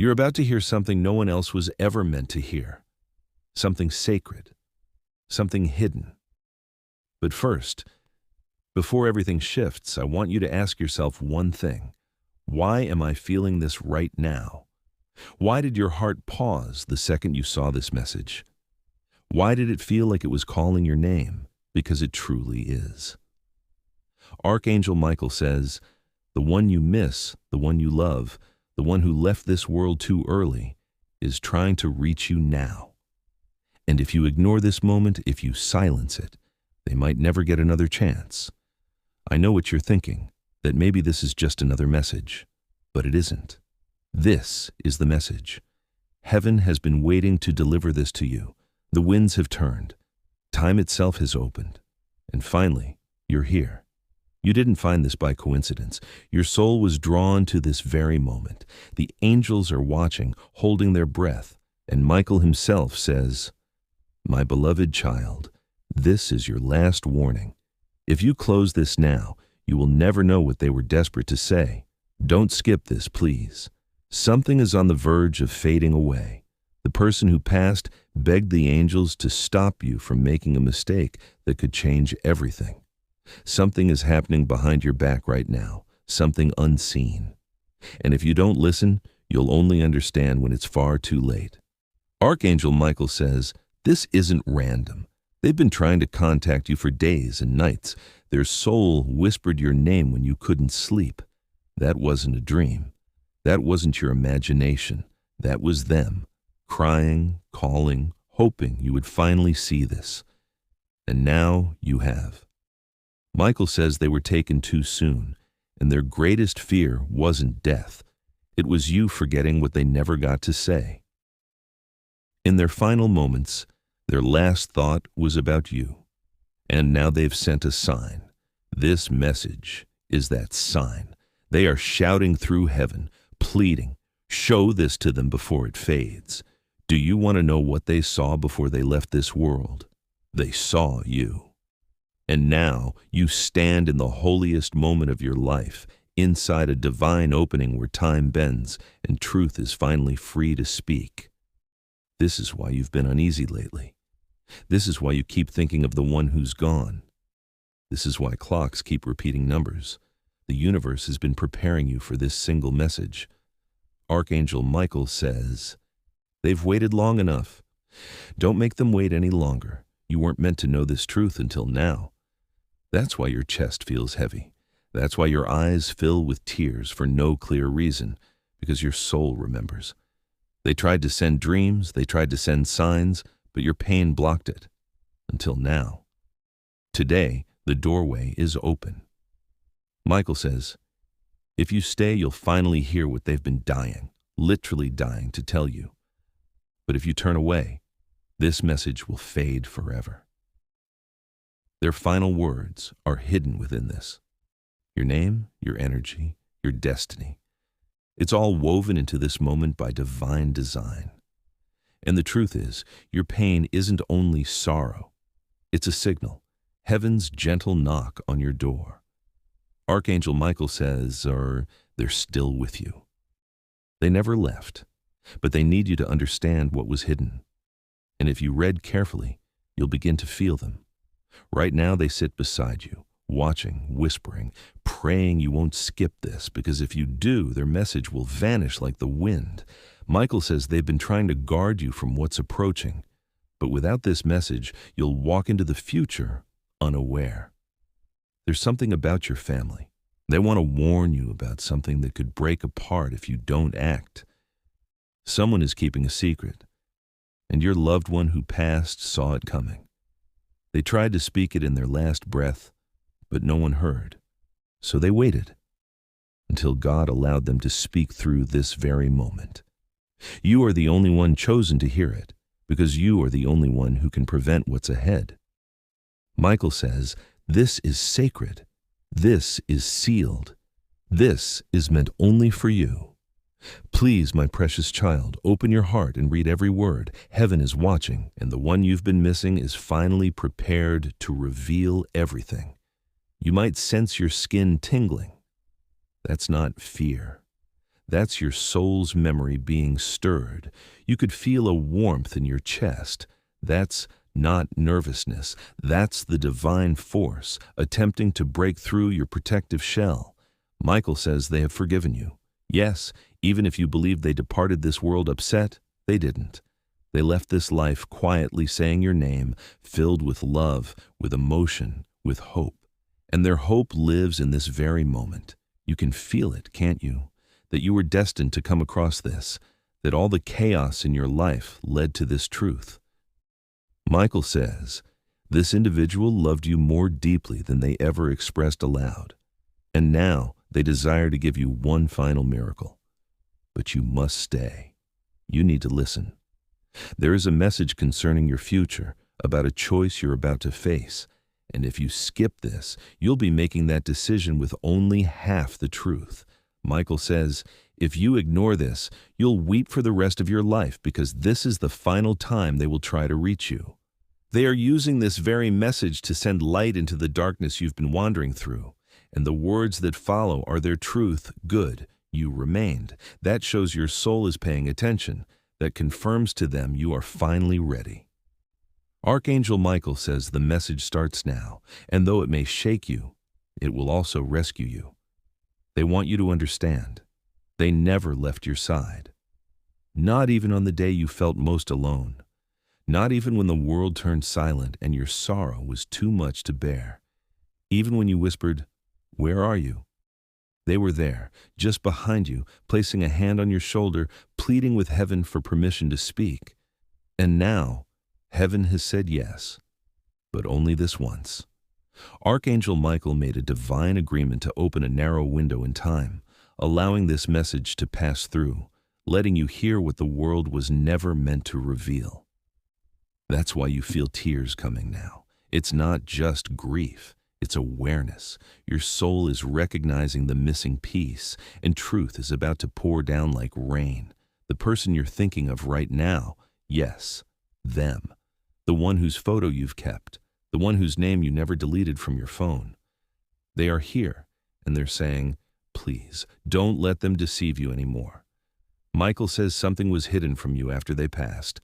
You're about to hear something no one else was ever meant to hear. Something sacred. Something hidden. But first, before everything shifts, I want you to ask yourself one thing. Why am I feeling this right now? Why did your heart pause the second you saw this message? Why did it feel like it was calling your name? Because it truly is. Archangel Michael says, the one you miss, the one you love, the one who left this world too early, is trying to reach you now. And if you ignore this moment, if you silence it, they might never get another chance. I know what you're thinking, that maybe this is just another message, but it isn't. This is the message. Heaven has been waiting to deliver this to you. The winds have turned. Time itself has opened. And finally, you're here. You didn't find this by coincidence. Your soul was drawn to this very moment. The angels are watching, holding their breath, and Michael himself says, "My beloved child, this is your last warning. If you close this now, you will never know what they were desperate to say. Don't skip this, please. Something is on the verge of fading away. The person who passed begged the angels to stop you from making a mistake that could change everything. Something is happening behind your back right now, something unseen. And if you don't listen, you'll only understand when it's far too late." Archangel Michael says, this isn't random. They've been trying to contact you for days and nights. Their soul whispered your name when you couldn't sleep. That wasn't a dream. That wasn't your imagination. That was them, crying, calling, hoping you would finally see this. And now you have. Michael says they were taken too soon, and their greatest fear wasn't death. It was you forgetting what they never got to say. In their final moments, their last thought was about you. And now they've sent a sign. This message is that sign. They are shouting through heaven, pleading, show this to them before it fades. Do you want to know what they saw before they left this world? They saw you. And now you stand in the holiest moment of your life, inside a divine opening where time bends and truth is finally free to speak. This is why you've been uneasy lately. This is why you keep thinking of the one who's gone. This is why clocks keep repeating numbers. The universe has been preparing you for this single message. Archangel Michael says, they've waited long enough. Don't make them wait any longer. You weren't meant to know this truth until now. That's why your chest feels heavy. That's why your eyes fill with tears for no clear reason, because your soul remembers. They tried to send dreams, they tried to send signs, but your pain blocked it. Until now. Today, the doorway is open. Michael says, if you stay, you'll finally hear what they've been dying, literally dying to tell you. But if you turn away, this message will fade forever. Their final words are hidden within this. Your name, your energy, your destiny. It's all woven into this moment by divine design. And the truth is, your pain isn't only sorrow. It's a signal, heaven's gentle knock on your door. Archangel Michael says, they're still with you. They never left, but they need you to understand what was hidden. And if you read carefully, you'll begin to feel them. Right now they sit beside you, watching, whispering, praying you won't skip this, because if you do, their message will vanish like the wind. Michael says they've been trying to guard you from what's approaching, but without this message, you'll walk into the future unaware. There's something about your family. They want to warn you about something that could break apart if you don't act. Someone is keeping a secret, and your loved one who passed saw it coming. They tried to speak it in their last breath, but no one heard. So they waited until God allowed them to speak through this very moment. You are the only one chosen to hear it, because you are the only one who can prevent what's ahead. Michael says, this is sacred. This is sealed. This is meant only for you. Please, my precious child, open your heart and read every word. Heaven is watching, and the one you've been missing is finally prepared to reveal everything. You might sense your skin tingling. That's not fear. That's your soul's memory being stirred. You could feel a warmth in your chest. That's not nervousness. That's the divine force attempting to break through your protective shell. Michael says they have forgiven you. Yes, even if you believed they departed this world upset, they didn't. They left this life quietly saying your name, filled with love, with emotion, with hope. And their hope lives in this very moment. You can feel it, can't you? That you were destined to come across this, that all the chaos in your life led to this truth. Michael says, this individual loved you more deeply than they ever expressed aloud. And now they desire to give you one final miracle. But you must stay. You need to listen. There is a message concerning your future, about a choice you're about to face. And if you skip this, you'll be making that decision with only half the truth. Michael says, if you ignore this, you'll weep for the rest of your life because this is the final time they will try to reach you. They are using this very message to send light into the darkness you've been wandering through. And the words that follow are their truth, good, you remained. That shows your soul is paying attention. That confirms to them you are finally ready. Archangel Michael says the message starts now, and though it may shake you, it will also rescue you. They want you to understand. They never left your side. Not even on the day you felt most alone. Not even when the world turned silent and your sorrow was too much to bear. Even when you whispered, "Where are you?" They were there, just behind you, placing a hand on your shoulder, pleading with heaven for permission to speak. And now, heaven has said yes, but only this once. Archangel Michael made a divine agreement to open a narrow window in time, allowing this message to pass through, letting you hear what the world was never meant to reveal. That's why you feel tears coming now. It's not just grief. It's awareness. Your soul is recognizing the missing piece, and truth is about to pour down like rain. The person you're thinking of right now, yes, them. The one whose photo you've kept, the one whose name you never deleted from your phone. They are here, and they're saying, please, don't let them deceive you anymore. Michael says something was hidden from you after they passed.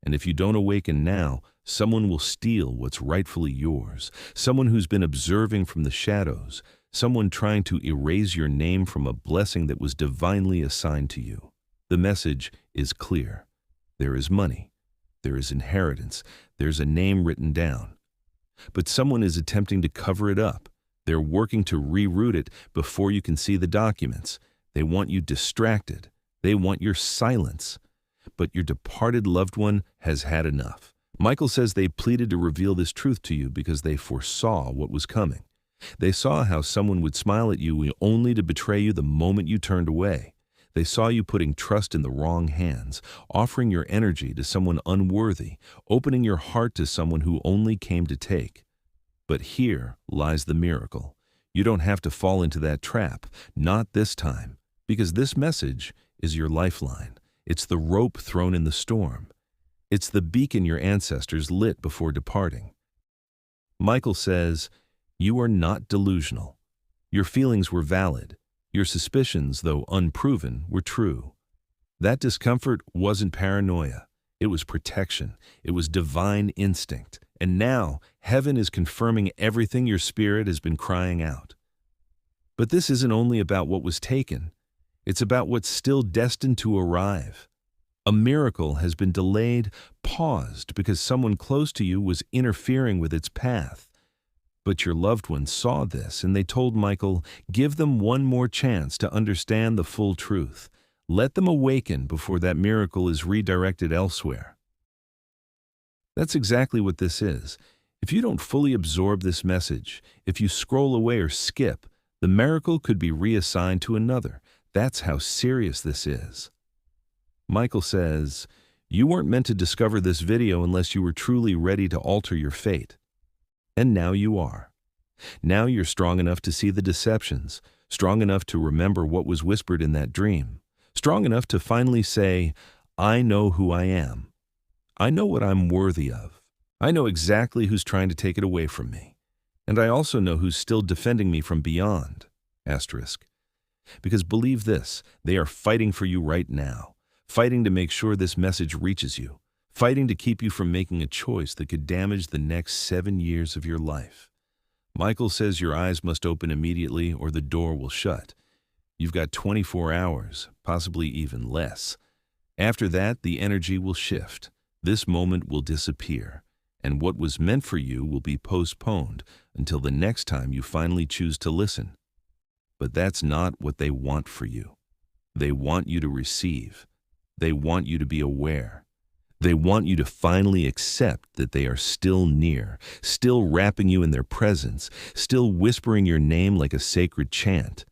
And if you don't awaken now, someone will steal what's rightfully yours, someone who's been observing from the shadows, someone trying to erase your name from a blessing that was divinely assigned to you. The message is clear. There is money. There is inheritance. There's a name written down. But someone is attempting to cover it up. They're working to reroute it before you can see the documents. They want you distracted. They want your silence. But your departed loved one has had enough. Michael says they pleaded to reveal this truth to you because they foresaw what was coming. They saw how someone would smile at you only to betray you the moment you turned away. They saw you putting trust in the wrong hands, offering your energy to someone unworthy, opening your heart to someone who only came to take. But here lies the miracle. You don't have to fall into that trap, not this time, because this message is your lifeline. It's the rope thrown in the storm. It's the beacon your ancestors lit before departing. Michael says, you are not delusional. Your feelings were valid. Your suspicions, though unproven, were true. That discomfort wasn't paranoia. It was protection. It was divine instinct. And now, heaven is confirming everything your spirit has been crying out. But this isn't only about what was taken. It's about what's still destined to arrive. A miracle has been delayed, paused, because someone close to you was interfering with its path. But your loved ones saw this, and they told Michael, give them one more chance to understand the full truth. Let them awaken before that miracle is redirected elsewhere. That's exactly what this is. If you don't fully absorb this message, if you scroll away or skip, the miracle could be reassigned to another. That's how serious this is. Michael says, you weren't meant to discover this video unless you were truly ready to alter your fate. And now you are. Now you're strong enough to see the deceptions, strong enough to remember what was whispered in that dream, strong enough to finally say, I know who I am. I know what I'm worthy of. I know exactly who's trying to take it away from me. And I also know who's still defending me from beyond. Asterisk. Because believe this, they are fighting for you right now, fighting to make sure this message reaches you, fighting to keep you from making a choice that could damage the next 7 years of your life. Michael says your eyes must open immediately or the door will shut. You've got 24 hours, possibly even less. After that, the energy will shift. This moment will disappear, and what was meant for you will be postponed until the next time you finally choose to listen. But that's not what they want for you. They want you to receive. They want you to be aware. They want you to finally accept that they are still near, still wrapping you in their presence, still whispering your name like a sacred chant.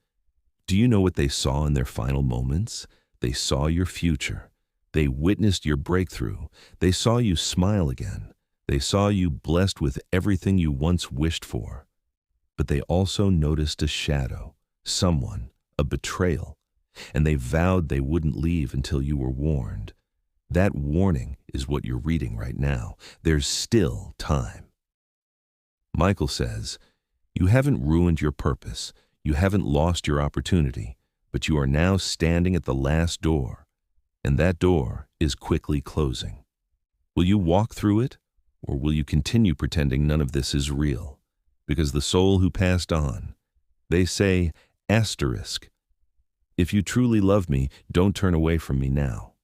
Do you know what they saw in their final moments? They saw your future. They witnessed your breakthrough. They saw you smile again. They saw you blessed with everything you once wished for. But they also noticed a shadow, someone, a betrayal, and they vowed they wouldn't leave until you were warned. That warning is what you're reading right now. There's still time. Michael says, you haven't ruined your purpose. You haven't lost your opportunity, but you are now standing at the last door, and that door is quickly closing. Will you walk through it, or will you continue pretending none of this is real? Because the soul who passed on, they say, asterisk, if you truly love me, don't turn away from me now.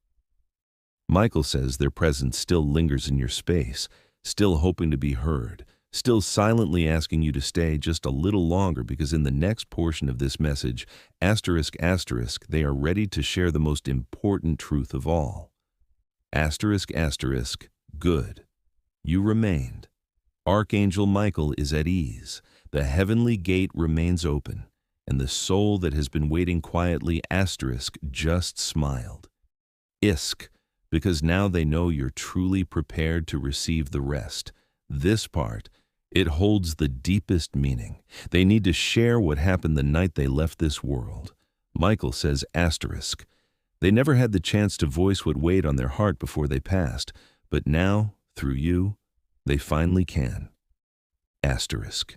Michael says their presence still lingers in your space, still hoping to be heard, still silently asking you to stay just a little longer because in the next portion of this message, asterisk, asterisk, they are ready to share the most important truth of all. Asterisk, asterisk, good. You remained. Archangel Michael is at ease. The heavenly gate remains open, and the soul that has been waiting quietly, asterisk, just smiled. Isk, because now they know you're truly prepared to receive the rest. This part, it holds the deepest meaning. They need to share what happened the night they left this world. Michael says asterisk. They never had the chance to voice what weighed on their heart before they passed, but now, through you, they finally can. Asterisk.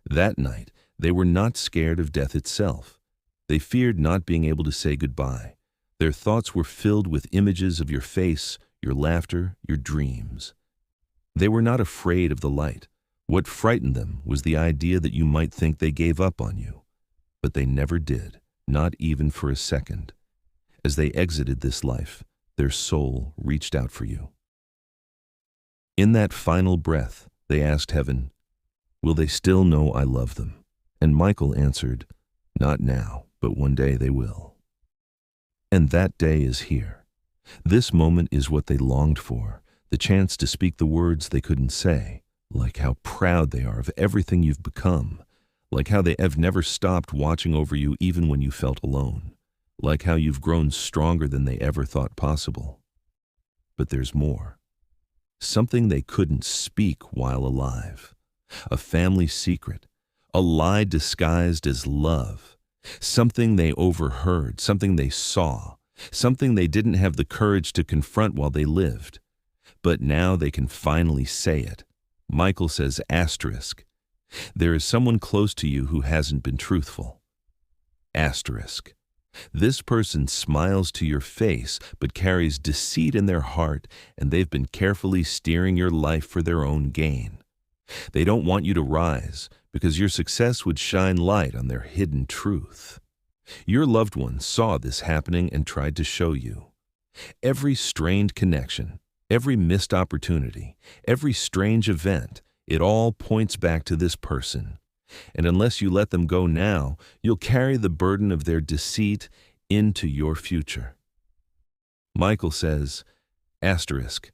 That night, they were not scared of death itself. They feared not being able to say goodbye. Their thoughts were filled with images of your face, your laughter, your dreams. They were not afraid of the light. What frightened them was the idea that you might think they gave up on you. But they never did, not even for a second. As they exited this life, their soul reached out for you. In that final breath, they asked heaven, will they still know I love them? And Michael answered, not now, but one day they will. And that day is here. This moment is what they longed for, the chance to speak the words they couldn't say, like how proud they are of everything you've become, like how they have never stopped watching over you even when you felt alone, like how you've grown stronger than they ever thought possible. But there's more. Something they couldn't speak while alive. A family secret, a lie disguised as love. Something they overheard, something they saw, something they didn't have the courage to confront while they lived. But now they can finally say it. Michael says asterisk. There is someone close to you who hasn't been truthful. Asterisk. This person smiles to your face but carries deceit in their heart, and they've been carefully steering your life for their own gain. They don't want you to rise, because your success would shine light on their hidden truth. Your loved ones saw this happening and tried to show you. Every strained connection, every missed opportunity, every strange event, it all points back to this person. And unless you let them go now, you'll carry the burden of their deceit into your future. Michael says, asterisk.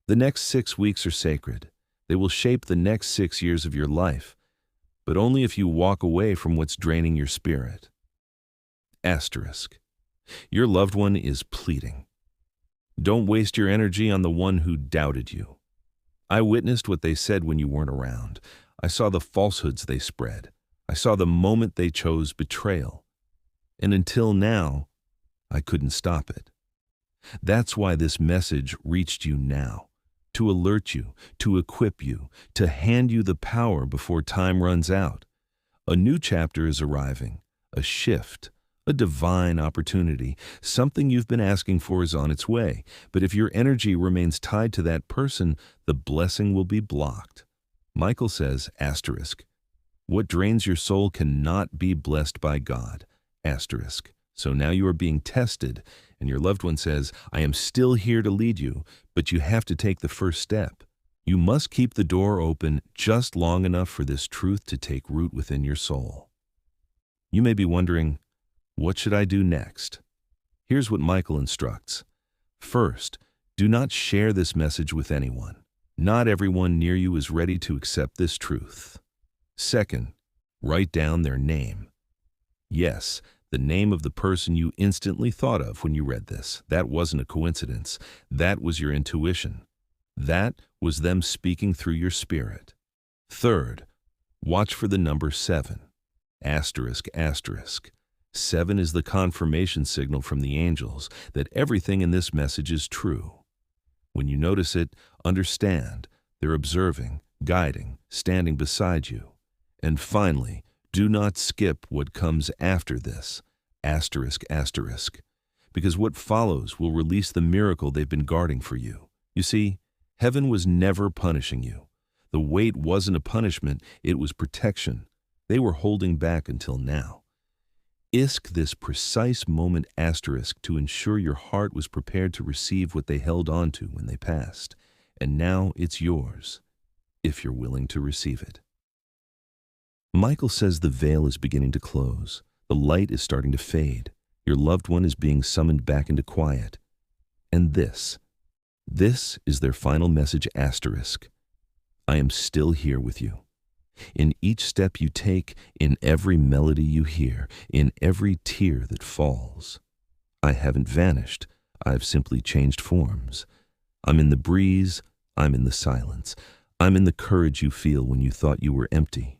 The next 6 weeks are sacred. They will shape the next 6 years of your life, but only if you walk away from what's draining your spirit. Asterisk. Your loved one is pleading. Don't waste your energy on the one who doubted you. I witnessed what they said when you weren't around. I saw the falsehoods they spread. I saw the moment they chose betrayal. And until now, I couldn't stop it. That's why this message reached you now. To alert you, to equip you, to hand you the power before time runs out. A new chapter is arriving, a shift, a divine opportunity. Something you've been asking for is on its way. But if your energy remains tied to that person, the blessing will be blocked. Michael says, asterisk, what drains your soul cannot be blessed by God, asterisk. So now you are being tested, and your loved one says, I am still here to lead you, but you have to take the first step. You must keep the door open just long enough for this truth to take root within your soul. You may be wondering, what should I do next? Here's what Michael instructs. First, do not share this message with anyone. Not everyone near you is ready to accept this truth. Second, write down their name. Yes, the name of the person you instantly thought of when you read this. That wasn't a coincidence. That was your intuition. That was them speaking through your spirit. Third, watch for the number 7. Asterisk, asterisk. 7 is the confirmation signal from the angels that everything in this message is true. When you notice it, understand they're observing, guiding, standing beside you. And finally, do not skip what comes after this, asterisk, asterisk, because what follows will release the miracle they've been guarding for you. You see, heaven was never punishing you. The wait wasn't a punishment, it was protection. They were holding back until now. Isk this precise moment asterisk to ensure your heart was prepared to receive what they held on to when they passed. And now it's yours, if you're willing to receive it. Michael says the veil is beginning to close. The light is starting to fade. Your loved one is being summoned back into quiet. And this is their final message asterisk. I am still here with you. In each step you take, in every melody you hear, in every tear that falls. I haven't vanished. I've simply changed forms. I'm in the breeze. I'm in the silence. I'm in the courage you feel when you thought you were empty.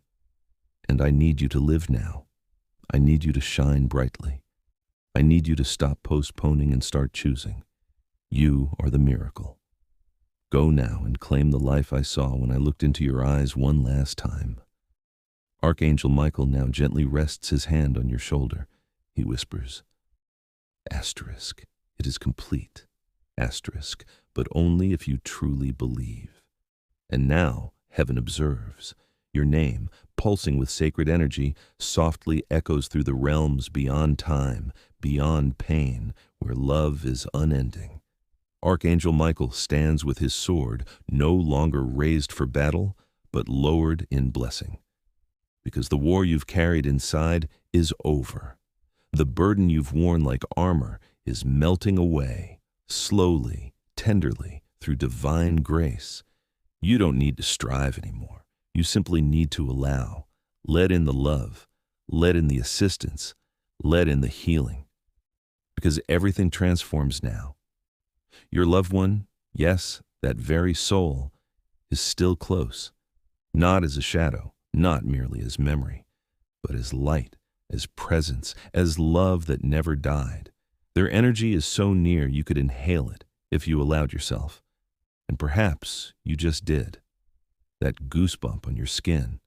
And I need you to live now. I need you to shine brightly. I need you to stop postponing and start choosing. You are the miracle. Go now and claim the life I saw when I looked into your eyes one last time. Archangel Michael now gently rests his hand on your shoulder. He whispers, asterisk, it is complete, asterisk, but only if you truly believe. And now heaven observes. Your name, pulsing with sacred energy, softly echoes through the realms beyond time, beyond pain, where love is unending. Archangel Michael stands with his sword, no longer raised for battle, but lowered in blessing. Because the war you've carried inside is over. The burden you've worn like armor is melting away, slowly, tenderly, through divine grace. You don't need to strive anymore. You simply need to allow. Let in the love. Let in the assistance. Let in the healing. Because everything transforms now. Your loved one, yes, that very soul, is still close. Not as a shadow, not merely as memory, but as light, as presence, as love that never died. Their energy is so near you could inhale it if you allowed yourself. And perhaps you just did. That goosebump on your skin,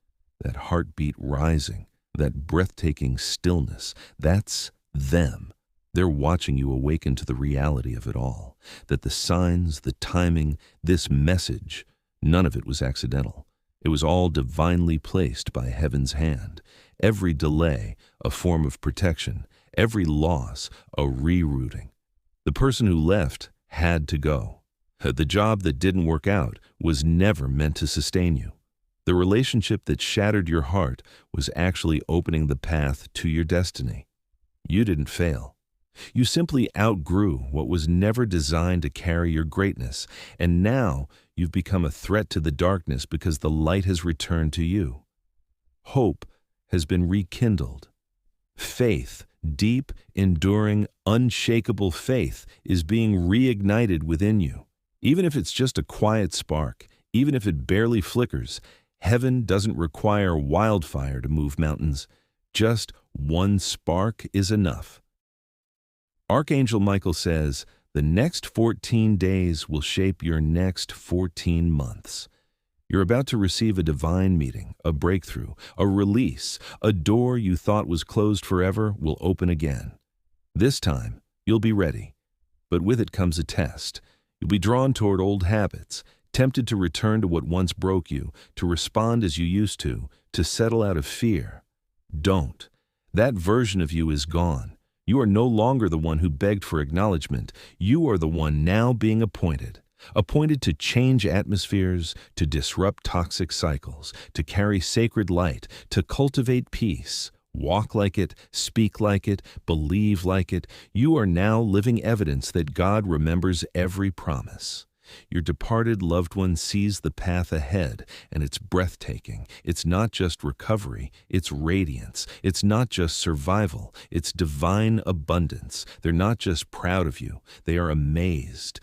that heartbeat rising, that breathtaking stillness, that's them. They're watching you awaken to the reality of it all, that the signs, the timing, this message, none of it was accidental. It was all divinely placed by heaven's hand. Every delay, a form of protection. Every loss, a rerouting. The person who left had to go. The job that didn't work out was never meant to sustain you. The relationship that shattered your heart was actually opening the path to your destiny. You didn't fail. You simply outgrew what was never designed to carry your greatness, and now you've become a threat to the darkness because the light has returned to you. Hope has been rekindled. Faith, deep, enduring, unshakable faith, is being reignited within you. Even if it's just a quiet spark, even if it barely flickers, heaven doesn't require wildfire to move mountains. Just one spark is enough. Archangel Michael says, the next 14 days will shape your next 14 months. You're about to receive a divine meeting, a breakthrough, a release. A door you thought was closed forever will open again. This time, you'll be ready. But with it comes a test. You'll be drawn toward old habits, tempted to return to what once broke you, to respond as you used to settle out of fear. Don't. That version of you is gone. You are no longer the one who begged for acknowledgement. You are the one now being appointed to change atmospheres, to disrupt toxic cycles, to carry sacred light, to cultivate peace. Walk like it, speak like it, believe like it. You are now living evidence that God remembers every promise. Your departed loved one sees the path ahead, and it's breathtaking. It's not just recovery, it's radiance. It's not just survival, it's divine abundance. They're not just proud of you, they are amazed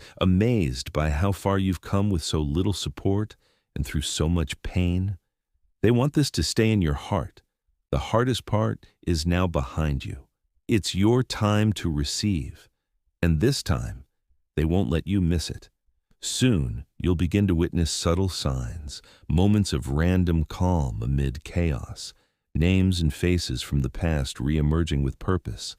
by how far you've come with so little support and through so much pain. They want this to stay in your heart. The hardest part is now behind you. It's your time to receive, and this time, they won't let you miss it. Soon, you'll begin to witness subtle signs, moments of random calm amid chaos, names and faces from the past re-emerging with purpose.